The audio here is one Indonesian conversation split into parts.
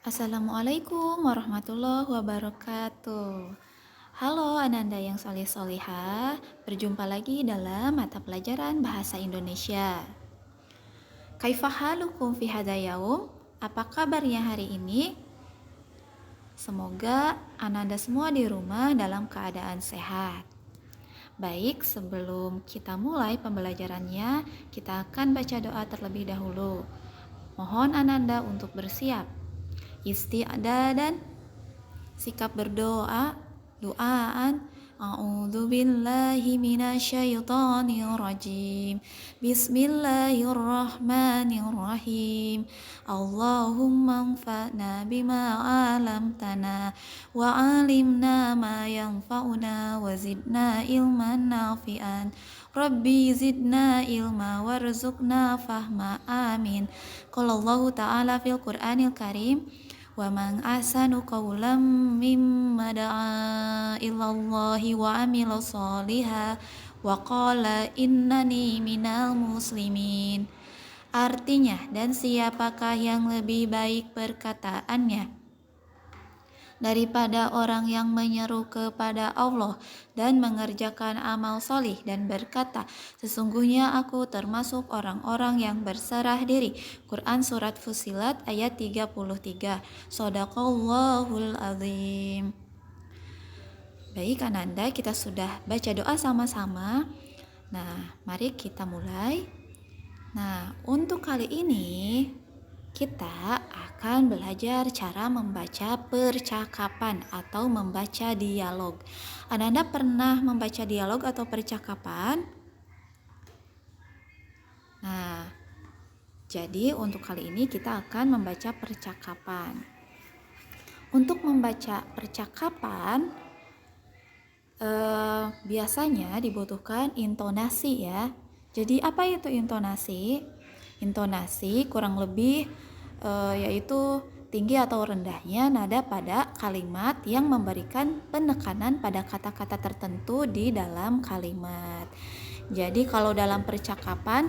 Assalamualaikum warahmatullahi wabarakatuh. Halo Ananda yang soleh solihah, berjumpa lagi dalam mata pelajaran Bahasa Indonesia. Kaifahalukum fi hadza yaum? Apa kabarnya hari ini? Semoga Ananda semua di rumah dalam keadaan sehat. Baik, sebelum kita mulai pembelajarannya, kita akan baca doa terlebih dahulu. Mohon Ananda untuk bersiap. Isti'dadan, sikap berdoa, doaan. A'udzu billahi minasyaitonir rajim. Bismillahirrahmanirrahim. Allahumma anfa'na bima 'allamtana wa 'allimna ma yanfa'una wa zidna ilman nafi'an. Rabbi zidna ilma warzuqna fahma, amin. Qala Allahu ta'ala fil Qur'anil Karim, wa man ahsanu qawlan mimma da'a ilallahi wa amila sholiha wa qala innani minal muslimin. Artinya, dan siapakah yang lebih baik perkataannya daripada orang yang menyeru kepada Allah dan mengerjakan amal solih dan berkata, sesungguhnya aku termasuk orang-orang yang berserah diri. Quran Surat Fussilat ayat 33. Shadaqallahul azim. Baik Ananda, kita sudah baca doa sama-sama. Nah, mari kita mulai. Nah, untuk kali ini kita akan belajar cara membaca percakapan atau membaca dialog. Anda pernah membaca dialog atau percakapan? Nah, jadi untuk kali ini kita akan membaca percakapan. Untuk membaca percakapan, biasanya dibutuhkan intonasi ya. Jadi apa itu intonasi? Intonasi kurang lebih yaitu tinggi atau rendahnya nada pada kalimat yang memberikan penekanan pada kata-kata tertentu di dalam kalimat. Jadi kalau dalam percakapan,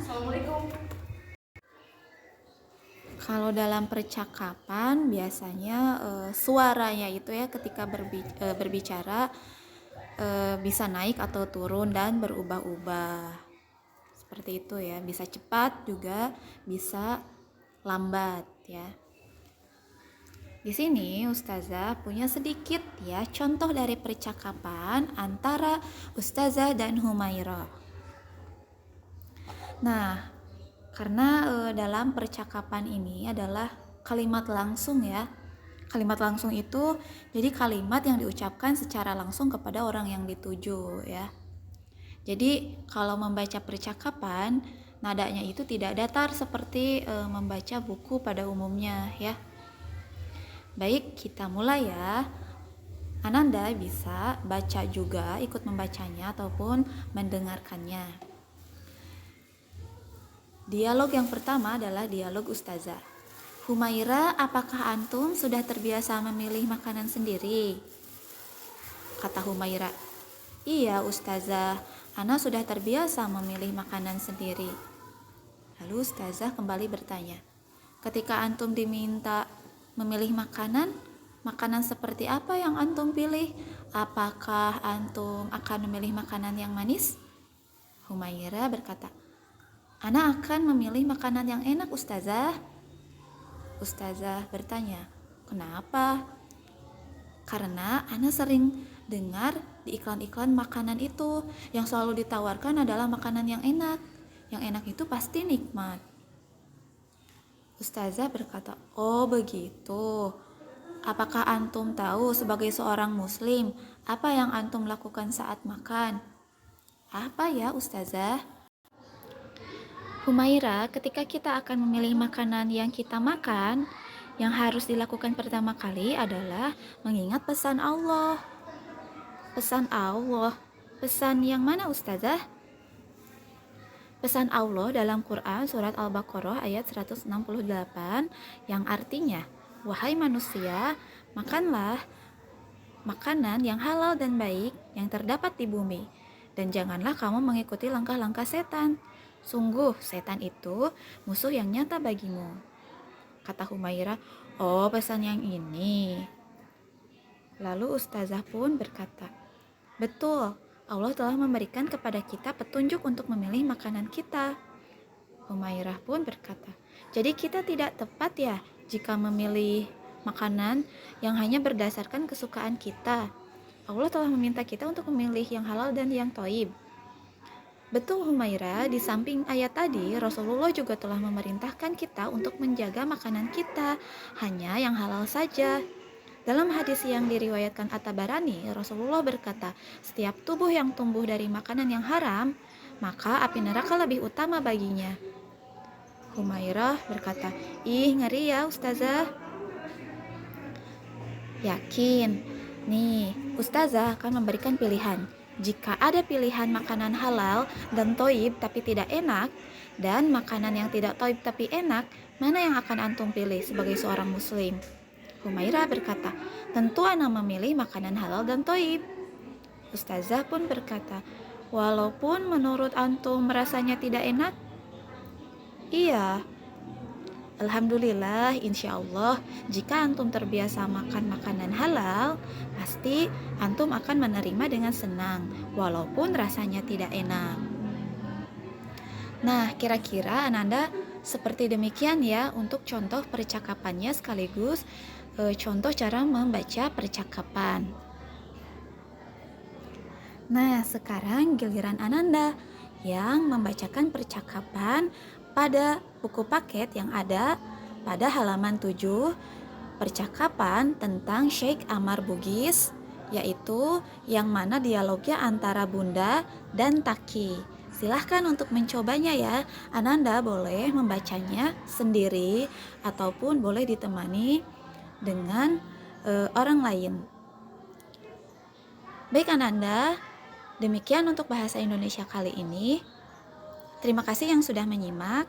biasanya suaranya itu ya ketika berbicara bisa naik atau turun dan berubah-ubah. Seperti itu ya, bisa cepat juga bisa lambat ya. Di sini Ustazah punya sedikit ya contoh dari percakapan antara Ustazah dan Humaira. Nah, karena dalam percakapan ini adalah kalimat langsung ya. Kalimat langsung itu jadi kalimat yang diucapkan secara langsung kepada orang yang dituju ya. Jadi kalau membaca percakapan, nadanya itu tidak datar seperti membaca buku pada umumnya ya. Baik, kita mulai ya. Ananda bisa baca juga, ikut membacanya ataupun mendengarkannya. Dialog yang pertama adalah dialog Ustazah. Humaira, apakah antum sudah terbiasa memilih makanan sendiri? Kata Humaira, iya Ustazah, Ana sudah terbiasa memilih makanan sendiri. Lalu Ustazah kembali bertanya, ketika antum diminta memilih makanan seperti apa yang antum pilih? Apakah antum akan memilih makanan yang manis? Humaira berkata, Ana akan memilih makanan yang enak Ustazah. Ustazah bertanya, kenapa? Karena Ana sering dengar di iklan-iklan makanan itu yang selalu ditawarkan adalah makanan yang enak. Yang enak itu pasti nikmat. Ustazah berkata, oh begitu. Apakah antum tahu sebagai seorang muslim apa yang antum lakukan saat makan? Apa ya Ustazah? Humaira, ketika kita akan memilih makanan yang kita makan, yang harus dilakukan pertama kali adalah mengingat pesan Allah. Pesan Allah. Pesan yang mana Ustazah? Pesan Allah dalam Quran Surat Al-Baqarah ayat 168 yang artinya, wahai manusia, makanlah makanan yang halal dan baik yang terdapat di bumi, dan janganlah kamu mengikuti langkah-langkah setan. Sungguh setan itu musuh yang nyata bagimu. kata Humaira. Oh, pesan yang ini. Lalu ustazah pun berkata, betul, Allah telah memberikan kepada kita petunjuk untuk memilih makanan kita. Humairah pun berkata, jadi kita tidak tepat ya jika memilih makanan yang hanya berdasarkan kesukaan kita. Allah telah meminta kita untuk memilih yang halal dan yang thayyib. Betul Humaira, di samping ayat tadi, Rasulullah juga telah memerintahkan kita untuk menjaga makanan kita, hanya yang halal saja. Dalam hadis yang diriwayatkan At-Tabarani, Rasulullah berkata, setiap tubuh yang tumbuh dari makanan yang haram, maka api neraka lebih utama baginya. Humairah berkata, ih ngeri ya ustazah. Yakin, nih ustazah akan memberikan pilihan. Jika ada pilihan makanan halal dan toib tapi tidak enak, dan makanan yang tidak toib tapi enak, mana yang akan antum pilih sebagai seorang muslim? Humairah berkata, tentu ana memilih makanan halal dan toib. Ustazah pun berkata, walaupun menurut antum rasanya tidak enak? Iya. Alhamdulillah, insya Allah, jika antum terbiasa makan makanan halal, pasti antum akan menerima dengan senang, walaupun rasanya tidak enak. Nah, kira-kira Ananda seperti demikian ya untuk contoh percakapannya sekaligus contoh cara membaca percakapan. Nah, sekarang giliran Ananda yang membacakan percakapan pada buku paket yang ada pada halaman 7, percakapan tentang Sheikh Ammar Bugis, yaitu yang mana dialognya antara Bunda dan Taki. Silahkan untuk mencobanya ya. Ananda boleh membacanya sendiri ataupun boleh ditemani dengan orang lain. Baik Ananda, demikian untuk bahasa Indonesia kali ini. Terima kasih yang sudah menyimak.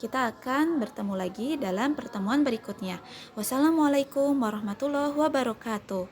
Kita akan bertemu lagi dalam pertemuan berikutnya. Wassalamualaikum warahmatullahi wabarakatuh.